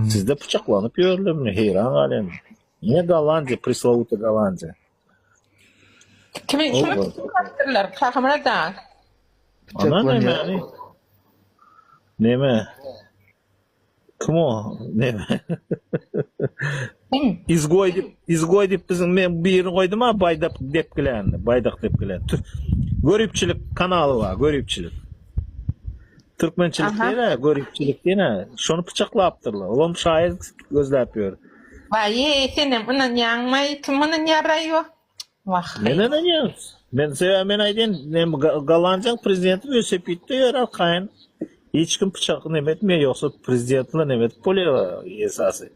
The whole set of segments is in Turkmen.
Sizde bıçaklanıp gördüm. Heyran alem. Niye Gollandiya, пресловутый Gollandiya? Kimin şunu bıçaklarlar? Kakamına da. Ana neme yani? Neme? Kim o? Neme? İzgoy dip bizim men bir yerini koydum ha Baydak dep gelen. Baydak dep gelen. Görüpçülük kanalı var, görüpçülük. Türkmençilik değil ha, görüpçülük değil ha. Şonu bıçaklayaptırlar. Oğlum şair gözle yapıyor. Vay senem unan yanmay kimin yarayıyor? Vah. Ne ya? Ben sevmen ayden Galancan prezidenti Ösepitte yarar kayın. Hiç kim bıçak nemetmiyor yoksa prezidentle nemet poliyor esası.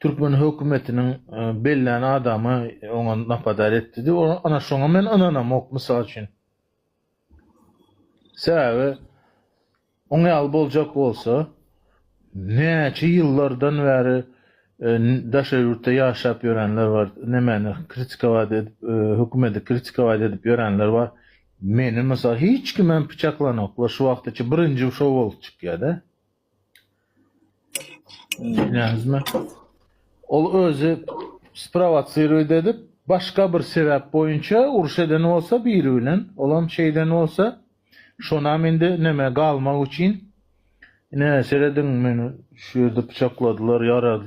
Türkmen hükümetinin belirlenen adamı ona napadar etti de ana şoňa men ananam ok mysal üçin. Sebäbi oňal boljak bolsa näçe ýyllardan bäri daşa ýurtda ýaşap ýörenler bar. Nemeni kritikawat edip hükümeti kritikawat edip ýörenler bar. Meni mysal hiç kim men bıçaklanoklar şu wagtçy birinji şo bolup çykýar-da. Näzmi? Ol özü spravatsiýer edip başka bir sebäp boýunça uruş eden olsa biri bilen, olam şeyden olsa şona mende neme galmak üçin ne seredin meni şu ýerde bıçakladylar,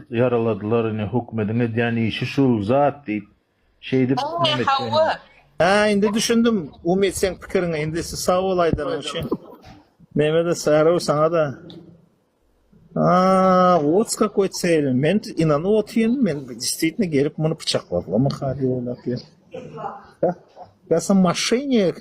yaraladylar, ne hükümetin edýän işi şu zat diýip şey dip neme. Ha, indi düşündüm. Umit sen pikirini indi sağ olaydan için. Neme de sarı sana da. Вот с какой целью. Мен inanıp otuyen, men действительно gelip bunu bıçakladılar. Ama hadi öyle yapıyor. Ya sen мошенник,